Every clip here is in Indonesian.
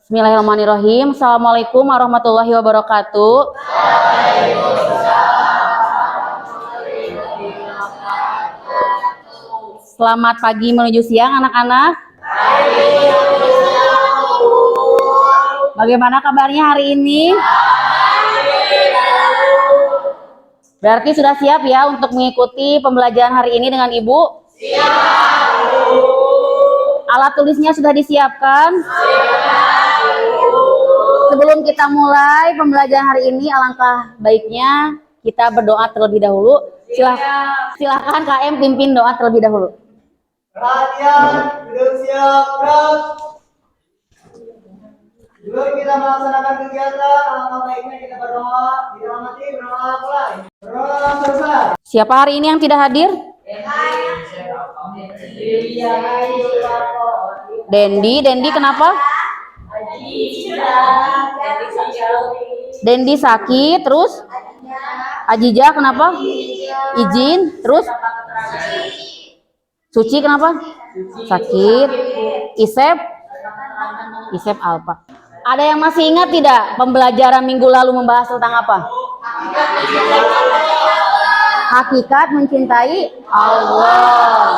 Bismillahirrahmanirrahim. Assalamualaikum warahmatullahi wabarakatuh. Selamat pagi menuju siang anak-anak. Bagaimana kabarnya hari ini? Berarti sudah siap ya untuk mengikuti pembelajaran hari ini dengan Ibu? Siap. Alat tulisnya sudah disiapkan? Sebelum kita mulai pembelajaran hari ini, alangkah baiknya kita berdoa terlebih dahulu. Silahkan KM pimpin doa terlebih dahulu. Perhatian, duduk siap, gerak. Sebelum kita melaksanakan kegiatan, alangkah baiknya kita berdoa. Dirahmati, berdoa mulai. Berdoa selesai. Siapa hari ini yang tidak hadir? Dendi kenapa? Dendi sakit, terus Ajijah kenapa? Izin, terus Suci kenapa? Sakit. Isep Alpa. Ada yang masih ingat tidak pembelajaran minggu lalu membahas tentang apa? Hakikat mencintai Allah.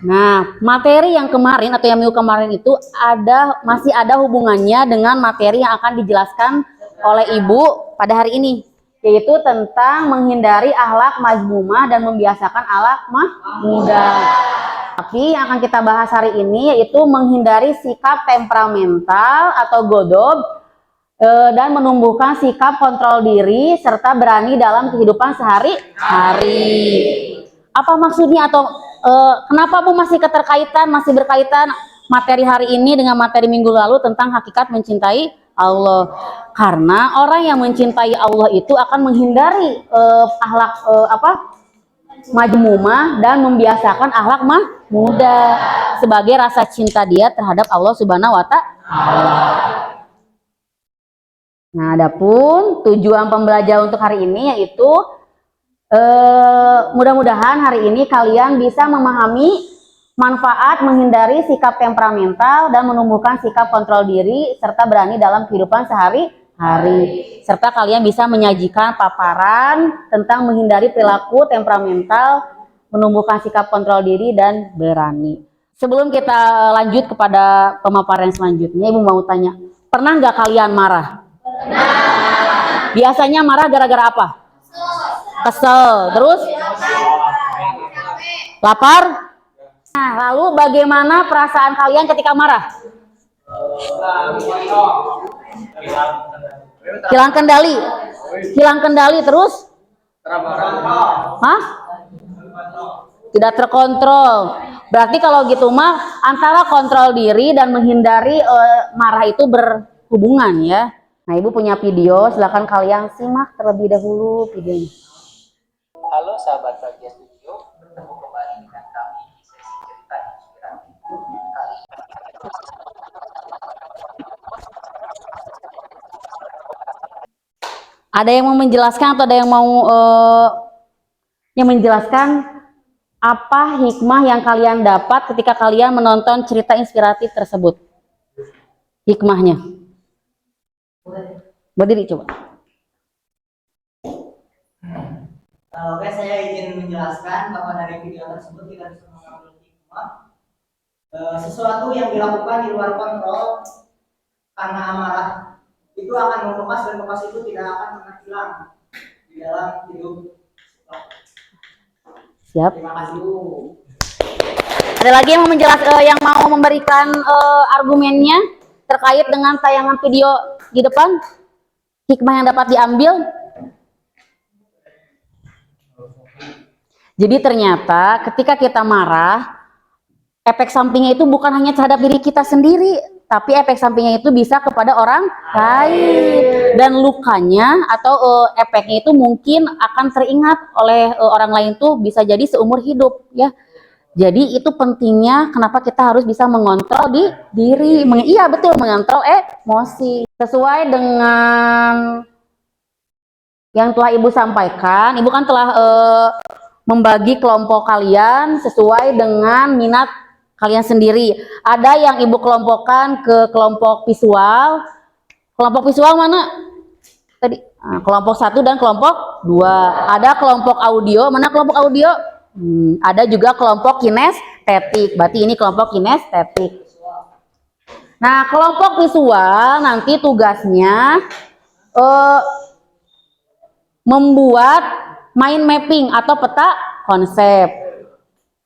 Nah, materi yang kemarin atau yang minggu kemarin itu masih ada hubungannya dengan materi yang akan dijelaskan oleh Ibu pada hari ini, yaitu tentang menghindari akhlak mazmumah dan membiasakan akhlak mahmudah. Tapi yang akan kita bahas hari ini yaitu menghindari sikap temperamental atau godob dan menumbuhkan sikap kontrol diri serta berani dalam kehidupan sehari-hari. Apa maksudnya atau kenapa Bu masih berkaitan materi hari ini dengan materi minggu lalu tentang hakikat mencintai Allah? Karena orang yang mencintai Allah itu akan menghindari akhlak majmumah dan membiasakan akhlak mahmudah sebagai rasa cinta dia terhadap Allah Subhanahu wa Ta'ala. Nah, adapun tujuan pembelajaran untuk hari ini yaitu mudah-mudahan hari ini kalian bisa memahami manfaat menghindari sikap temperamental dan menumbuhkan sikap kontrol diri serta berani dalam kehidupan sehari-hari, serta kalian bisa menyajikan paparan tentang menghindari perilaku temperamental, menumbuhkan sikap kontrol diri dan berani. Sebelum kita lanjut kepada pemaparan selanjutnya, Ibu mau tanya, pernah nggak kalian marah? Pernah. Biasanya marah gara-gara apa? Kesel, terus lapar. Nah, lalu bagaimana perasaan kalian ketika marah? Hilang kendali, terus? Hah? Tidak terkontrol. Berarti kalau gitu mah antara kontrol diri dan menghindari marah itu berhubungan ya. Nah, Ibu punya video, silakan kalian simak terlebih dahulu videonya. Halo sahabat Bahagia Studio, bertemu kembali dengan kami di sesi cerita inspiratif kali. Ada yang mau menjelaskan atau ada yang mau menjelaskan apa hikmah yang kalian dapat ketika kalian menonton cerita inspiratif tersebut? Hikmahnya. Berdiri coba. Oke, saya izin menjelaskan bahwa dari video tersebut kita bisa mengambil hikmah. Sesuatu yang dilakukan di luar kontrol karena amarah itu akan mengemas dan bekas itu tidak akan pernah hilang di dalam hidup. Siap. Terima kasih Bu. Ada lagi yang mau yang mau memberikan argumennya terkait dengan tayangan video di depan? Hikmah yang dapat diambil? Jadi ternyata ketika kita marah, efek sampingnya itu bukan hanya terhadap diri kita sendiri, tapi efek sampingnya itu bisa kepada orang lain. Dan lukanya atau efeknya itu mungkin akan teringat oleh orang lain tuh bisa jadi seumur hidup ya. Jadi itu pentingnya kenapa kita harus bisa mengontrol diri. Iya betul, mengontrol emosi. Sesuai dengan yang telah Ibu sampaikan, Ibu kan telah membagi kelompok kalian sesuai dengan minat kalian sendiri. Ada yang ibu kelompokkan ke kelompok visual. Kelompok visual mana? Tadi kelompok 1 dan kelompok 2. Ada kelompok audio. Mana kelompok audio? Ada juga kelompok kinestetik. Berarti ini kelompok kinestetik. Nah, kelompok visual nanti tugasnya membuat mind mapping atau peta konsep.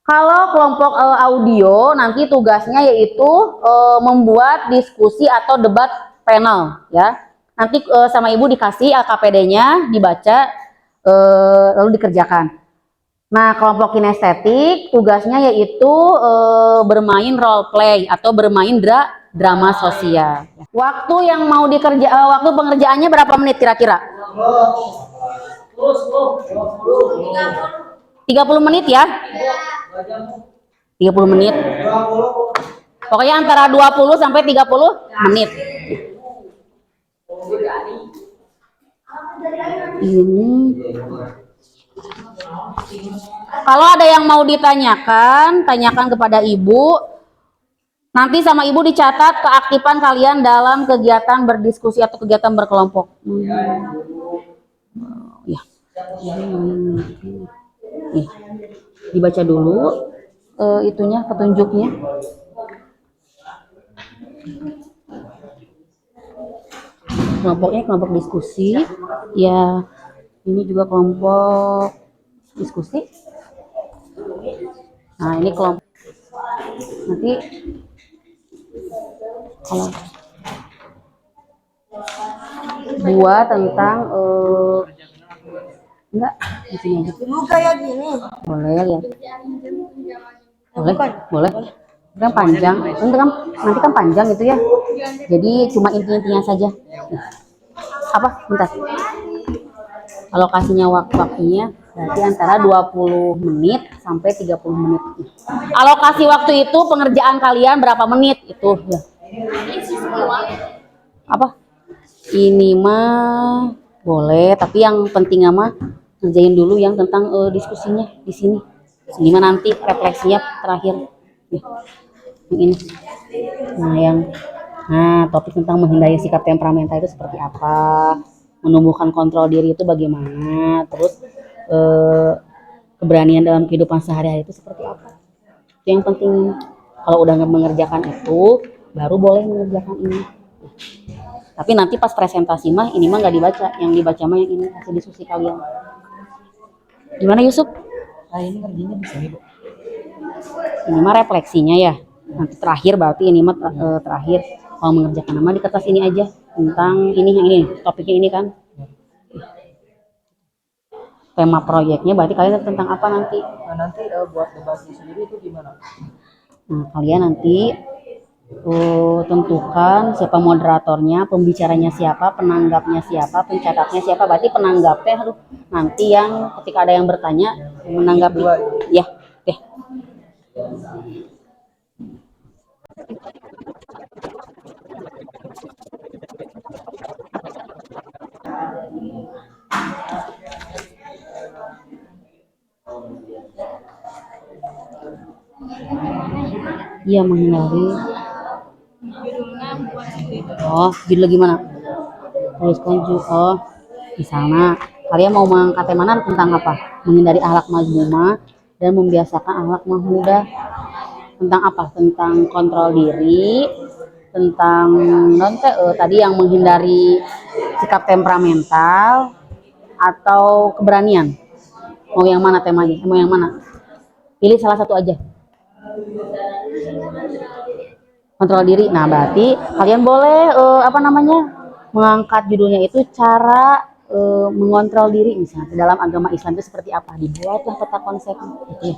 Kalau kelompok audio nanti tugasnya yaitu membuat diskusi atau debat panel ya. Nanti sama ibu dikasih LKPD-nya dibaca lalu dikerjakan. Nah, kelompok kinestetik tugasnya yaitu bermain role play atau bermain drama sosial. Waktu yang mau waktu pengerjaannya berapa menit kira-kira? 30 menit ya? 30 menit. Pokoknya antara 20 sampai 30 menit. Ini. Kalau ada yang mau ditanyakan, tanyakan kepada ibu. Nanti sama ibu dicatat keaktifan kalian dalam kegiatan berdiskusi atau kegiatan berkelompok. Ya. Dibaca dulu itunya, petunjuknya. Kelompoknya kelompok diskusi. Ya, ini juga kelompok diskusi. Nah, ini kelompok. Nanti kalau buat tentang enggak di sini aja. Kayak gini. Boleh lihat. Boleh. Kan panjang. Nanti kan panjang itu ya. Jadi cuma inti-intinya saja. Apa? Bentar. Alokasinya waktunya berarti antara 20 menit sampai 30 menit. Alokasi waktu itu pengerjaan kalian berapa menit itu ya. Apa? Ini mah boleh, tapi yang penting mah ngerjain dulu yang tentang diskusinya di sini. Ini mah nanti refleksinya terakhir. Ya. Yang ini. Topik tentang menghindari sikap temperamental itu seperti apa? Menumbuhkan kontrol diri itu bagaimana? Terus keberanian dalam kehidupan sehari-hari itu seperti apa? Itu yang penting. Kalau udah mengerjakan itu, baru boleh mengerjakan ini. Tapi nanti pas presentasi mah ini mah nggak dibaca, yang dibaca mah yang ini hasil diskusi kalian. Gimana Yusuf? Ini ngerjainnya bisa nih, Bu. Ini mah refleksinya ya. Nanti terakhir berarti ini mah terakhir. Kalau mengerjakan nama di kertas ini aja tentang ini yang ini topiknya ini kan. Tema proyeknya berarti kalian tentang apa nanti? Nanti buat debatnya sendiri itu gimana? Nah, kalian nanti tentukan siapa moderatornya, pembicaranya siapa, penanggapnya siapa, pencatatnya siapa. Berarti penanggapnya nanti yang ketika ada yang bertanya menanggapi. Ya, deh. Iya, menghindari. Oh, judul gimana? Tuliskan misalnya kalian mau mengangkat tema tentang apa? Menghindari akhlak mazmumah dan membiasakan akhlak mahmudah. Tentang apa? Tentang kontrol diri, tentang tadi yang menghindari sikap temperamental atau keberanian. Mau yang mana temanya? Mau yang mana? Pilih salah satu aja. Kontrol diri. Nah, berarti kalian boleh mengangkat judulnya itu cara mengontrol diri misalnya dalam agama Islam itu seperti apa, dibuatlah peta konsep gitu ya.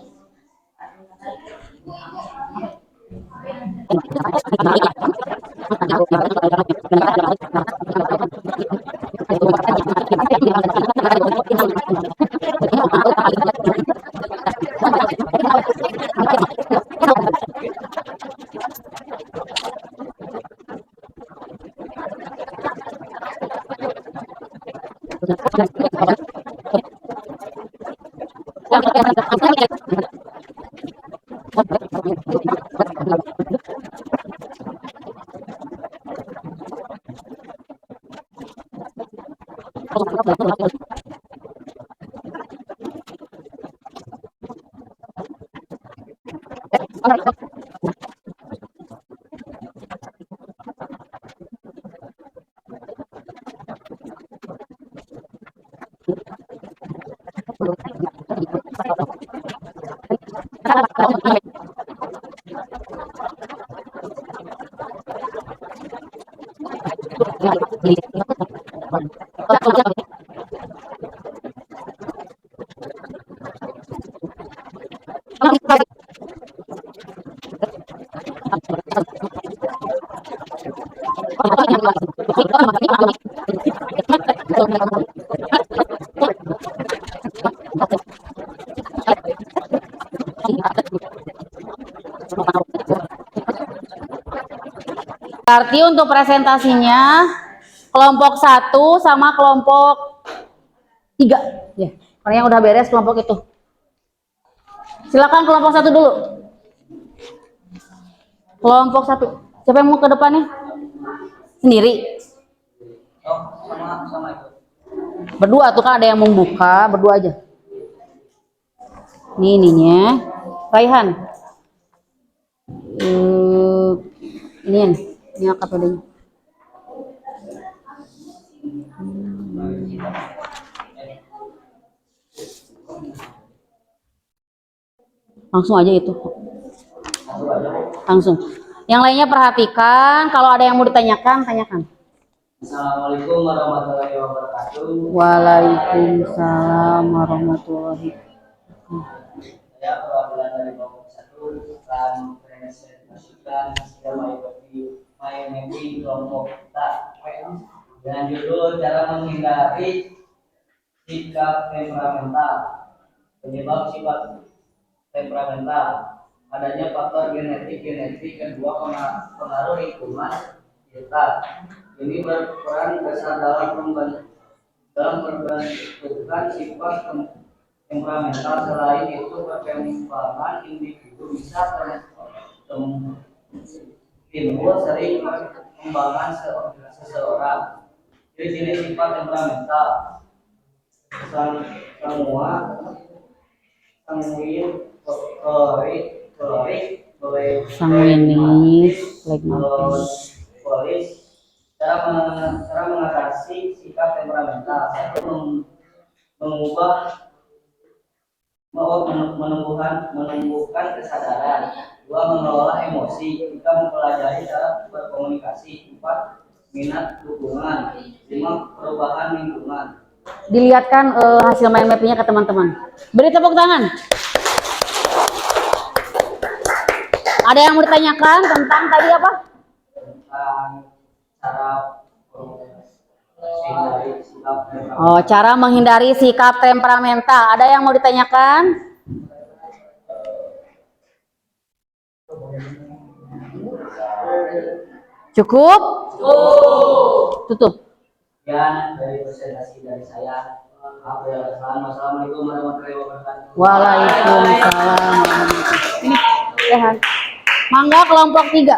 Berarti untuk presentasinya kelompok 1 sama kelompok 3 ya. Karena yang udah beres kelompok itu. Silakan kelompok 1 dulu. Kelompok 1. Siapa yang mau ke depannya? Sendiri. Oh, sama itu. Berdua tuh kan ada yang membuka, berdua aja. Ini ininya. Raihan. Ini angkat pedenya. Langsung aja itu. Langsung. Yang lainnya perhatikan, kalau ada yang mau ditanyakan, tanyakan. Assalamualaikum warahmatullahi wabarakatuh. Waalaikumsalam warahmatullahi wabarakatuh. Saya perwakilan dari kelompok 1 akan presentasikan hasil MIP kelompok kita dengan judul cara menghindari sikap temperamental. Penyebab sifat temperamental adanya faktor genetik, kedua pengaruh lingkungan sekitar. Ini berperan besar dalam pembentukan sifat temperamental. Selain itu, perkembangan individu bisa timbul sering perkembangan seseorang. Jadi jenis sifat temperamental semua sanguinis, flegmatis. Cara mengatasi sikap temperamental. Satu, menumbuhkan kesadaran. Dua, mengelola emosi. Tiga, mempelajari cara berkomunikasi. Empat, minat dukungan. Lima, perubahan lingkungan. Dilihatkan hasil mind map-nya ke teman-teman. Beri tepuk tangan. Ada yang mau ditanyakan tentang tadi apa? Tentang cara menghindari sikap temperamental. Ada yang mau ditanyakan? Cukup? Tutup. Sekian dari presentasi dari saya. Wassalamualaikum warahmatullahi wabarakatuh. Waalaikumsalam warahmatullahi wabarakatuh. Mangga kelompok 3.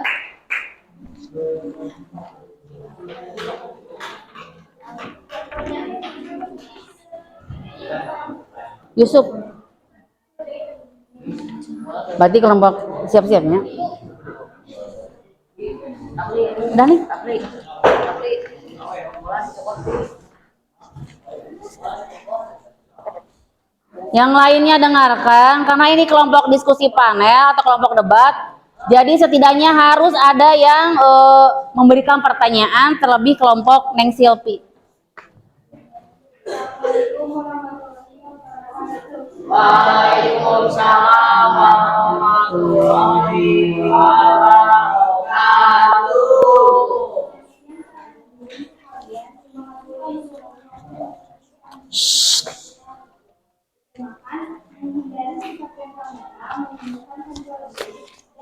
Yusuf. Berarti kelompok siap-siapnya. Udah nih. Yang lainnya dengarkan, karena ini kelompok diskusi panel atau kelompok debat. Jadi setidaknya harus ada yang memberikan pertanyaan, terlebih kelompok Neng Silpi. Waalaikumsalam warahmatullahi wabarakatuh.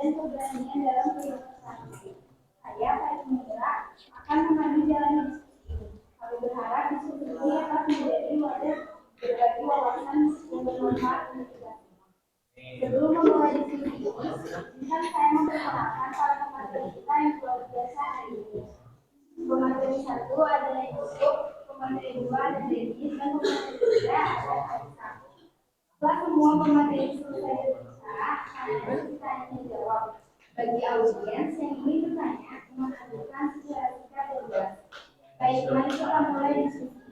Dan keberanian dalam berinvestasi. Saya paling menggerak akan mengambil jalan diskusi ini. Kami berharap diskusi ini akan menjadi wadah berbagi wawasan yang bermanfaat untuk kita semua. Sebelum memulai diskusi ini, izinkan saya memperkenalkan para pemateri kita yang luar biasa hari ini. Pemateri 1 adalah Yusuf, pemateri 2 ada Dennis dan pemateri 3 ada Aisyah. Setelah semua pemateri selesai berbicara, kalian ditanya menjawab. Bagi audiens yang ingin bertanya, mengajukan secara singkat dan jelas. Baik, mari kita mulai diskusi.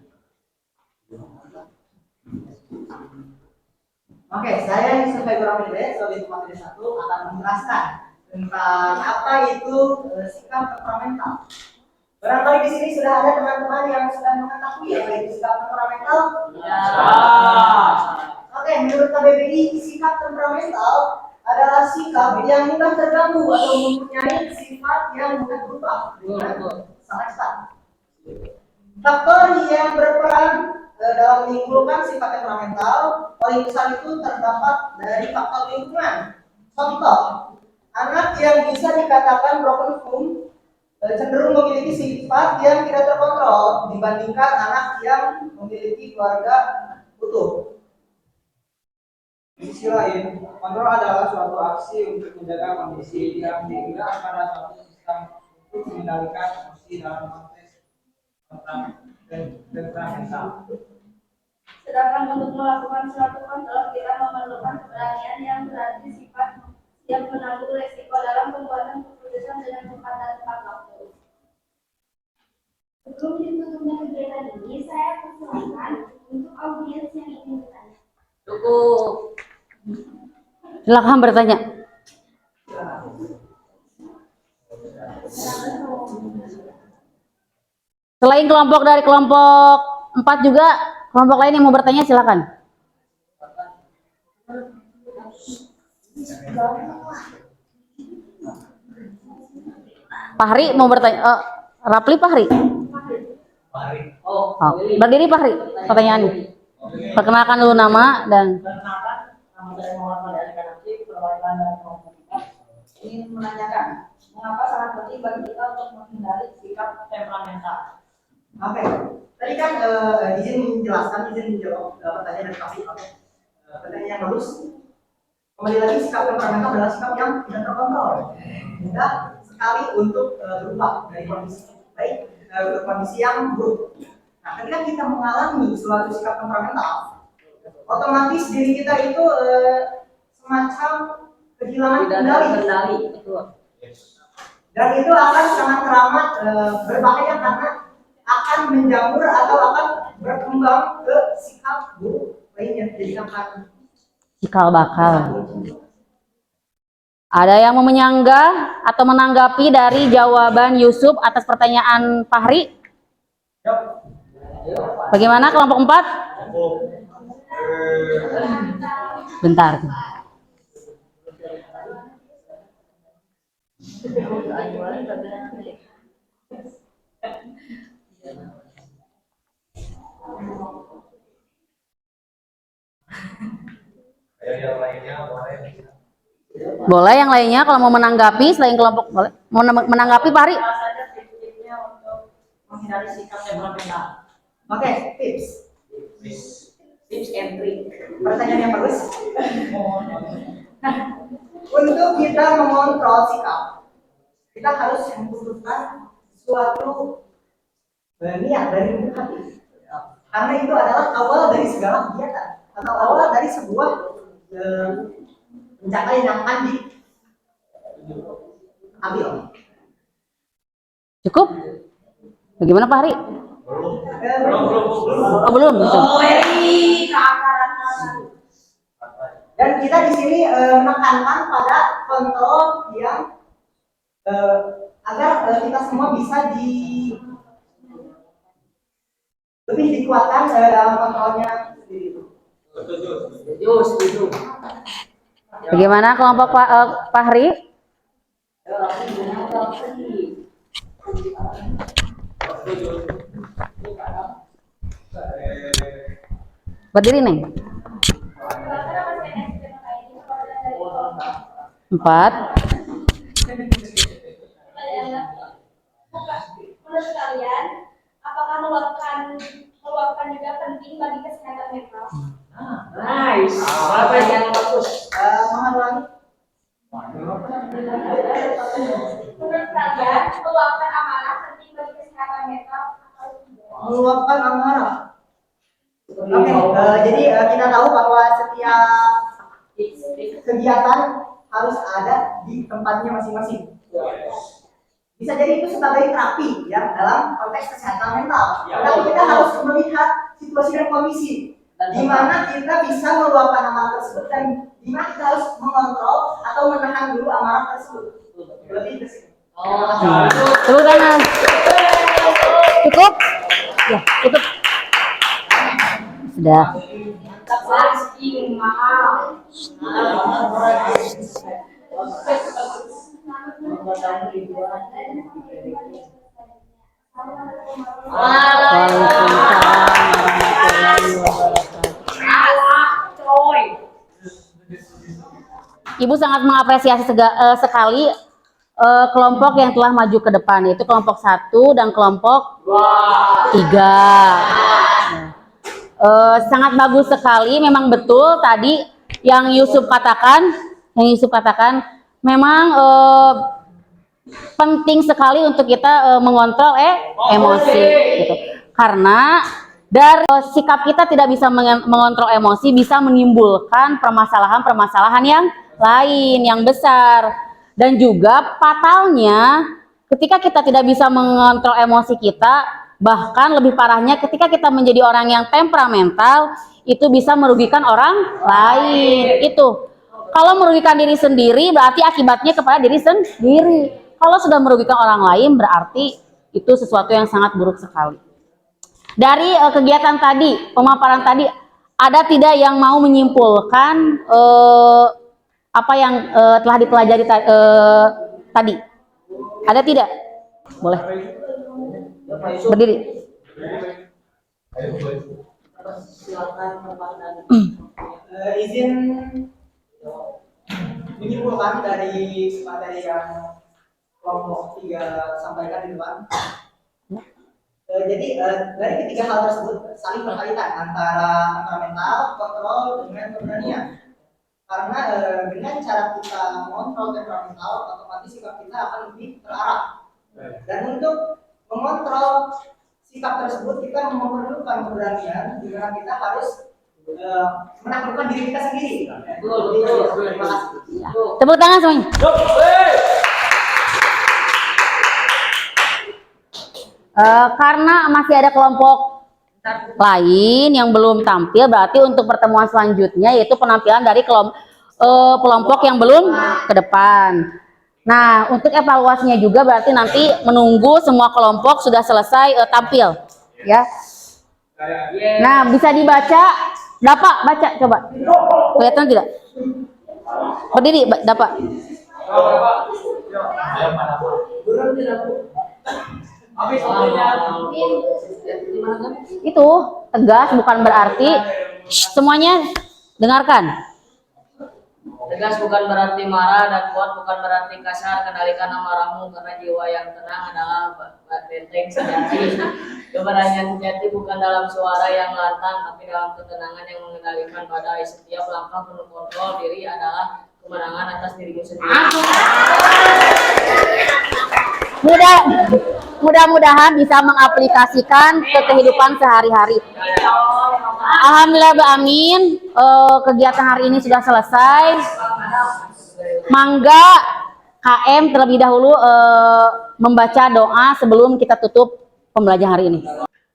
Oke, saya Yusuf Februari sebagai pemateri 1 akan menjelaskan tentang apa itu sikap temperamental. Barangkali di sini sudah ada teman-teman yang sudah mengetahui apa itu sikap temperamental. Ya. Oke, menurut KBBI sikap temperamental adalah sikap yang mudah terganggu atau mempunyai sifat yang mudah berubah. Sangat cepat. Faktor yang berperan dalam menimbulkan sifat temperamental paling besar itu terdapat dari faktor lingkungan. Contoh, anak yang bisa dikatakan broken home cenderung memiliki sifat yang tidak terkontrol dibandingkan anak yang memiliki keluarga utuh. Di sisi lain, kontrol adalah suatu aksi untuk menjaga kondisi yang digunakan pada suatu sistem untuk mengendalikan emosi dalam konteks temperamental. Sedangkan untuk melakukan suatu kontrol, kita memerlukan keberanian yang berarti sifat yang menanggung resiko dalam pembuatan keputusan dengan cepat dan tepat waktu. Sebelum ditutupnya kegiatan ini, saya persilakan untuk audiens yang ingin bertanya. Cukup. Silakan bertanya. Selain kelompok dari kelompok 4 juga, kelompok lain yang mau bertanya silakan. Fahri mau bertanya. Rapli Fahri. Oh, berdiri Fahri. Pertanyaannya. Perkenalkan dulu nama dan. Perkenalkan, nama saya Muhammad Ali Kanaki, perwakilan dari kelompok 4. Ingin menanyakan, mengapa sangat penting bagi kita untuk menghindari sikap temperamental? Oke, tadi kan izin menjawab pertanyaan dari Pak. Pertanyaan yang bagus. Kembali lagi, sikap temperamental adalah sikap yang tidak terkontrol, mudah sekali untuk berubah dari kondisi baik ke kondisi yang buruk. Nah, ketika kita mengalami suatu sikap temperamental, otomatis diri kita itu semacam kehilangan kendali. Dan itu akan sangat teramat berbahaya karena akan menjamur atau akan berkembang ke sikap buruk lainnya. Jadi akan Cikal bakal. Ada yang mau menyanggah atau menanggapi dari jawaban Yusuf atas pertanyaan Fahri? Bagaimana kelompok 4? Bentar. Boleh yang lainnya kalau mau menanggapi selain kelompok boleh. Mau menanggapi Fahri? apa saja tips-tipsnya untuk menghindari sikap temperamental. Oke, tips and trick. Pertanyaan yang bagus. Untuk kita mengontrol sikap, kita harus membutuhkan suatu niat dari hati. Karena itu adalah awal dari segala kegiatan atau awal dari sebuah pencapaian yang akan diambil. Cukup? Bagaimana Fahri? Oh, belum. Gitu. Dan kita di sini menekankan pada kontrol yang agar kita semua bisa lebih dikuatkan dalam kontrolnya sendiri. Setuju. Bagaimana kelompok Fahri? Berdiri Neng. 4. Menurut kalian, apakah meluapkan juga penting bagi kesehatan mental? Nice. Pertanyaan yang bagus. Mengulangi. Menurut kalian, meluapkan amarah penting bagi kesehatan mental atau tidak? meluapkan amarah. Oke, jadi kita tahu bahwa setiap kegiatan harus ada di tempatnya masing-masing. Bisa jadi itu sebagai terapi ya dalam konteks kesehatan mental. Tapi kita harus melihat situasi dan kondisi di mana kita bisa meluapkan amarah tersebut dan di mana kita harus mengontrol atau menahan dulu amarah tersebut. Lebih ke sini. Tepuk tangan. Cukup? Ya, cukup. Sudah. Ibu sangat mengapresiasi sekali kelompok yang telah maju ke depan, yaitu kelompok 1 dan kelompok 3. Sangat bagus sekali, memang betul tadi yang Yusuf katakan, memang penting sekali untuk kita mengontrol emosi, gitu. Karena dari sikap kita tidak bisa mengontrol emosi bisa menimbulkan permasalahan-permasalahan yang lain, yang besar. Dan juga fatalnya ketika kita tidak bisa mengontrol emosi kita, bahkan lebih parahnya ketika kita menjadi orang yang temperamental, itu bisa merugikan orang lain. Itu kalau merugikan diri sendiri berarti akibatnya kepada diri sendiri. Kalau sudah merugikan orang lain berarti itu sesuatu yang sangat buruk sekali. Dari kegiatan tadi, pemaparan tadi, ada tidak yang mau menyimpulkan apa yang telah dipelajari tadi? Ada tidak? Boleh. Berdiri. Izin menyimpulkan dari materi yang kelompok 3 sampaikan di depan. Jadi dari ketiga hal tersebut saling berkaitan antara temperamental, kontrol dengan keberanian. Karena dengan cara kita mengontrol temperamental, otomatis sikap kita akan lebih terarah. Dan untuk mengontrol sikap tersebut kita memerlukan keberanian, di mana kita harus menaklukkan diri kita sendiri. Betul. Terima kasih. Tepuk tangan semuanya. Karena masih ada kelompok lain yang belum tampil, berarti untuk pertemuan selanjutnya yaitu penampilan dari kelompok yang belum ke depan. Nah, untuk evaluasinya juga berarti nanti menunggu semua kelompok sudah selesai tampil, ya. Nah, bisa dibaca, dapat baca coba. Kelihatan tidak? Berdiri, dapat. Itu tegas bukan berarti semuanya dengarkan. Tegas bukan berarti marah dan kuat bukan berarti kasar. Kendalikan amarahmu karena jiwa yang tenang adalah benteng sejati. Keberanian sejati bukan dalam suara yang lantang, tapi dalam ketenangan yang mengendalikan badai. Setiap langkah penuh kontrol diri adalah kemenangan atas dirimu sendiri. Mudah-mudahan bisa mengaplikasikan ke kehidupan sehari-hari. Alhamdulillah, amin. Kegiatan hari ini sudah selesai. Mangga KM terlebih dahulu membaca doa sebelum kita tutup pembelajaran hari ini.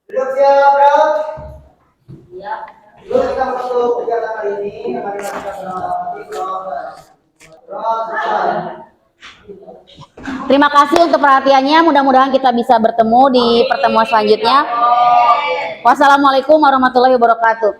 Duduk siap, bro. Dulu kita menutup kegiatan hari ini. Mari kita Terima kasih untuk perhatiannya. Mudah-mudahan kita bisa bertemu di pertemuan selanjutnya. Wassalamualaikum warahmatullahi wabarakatuh.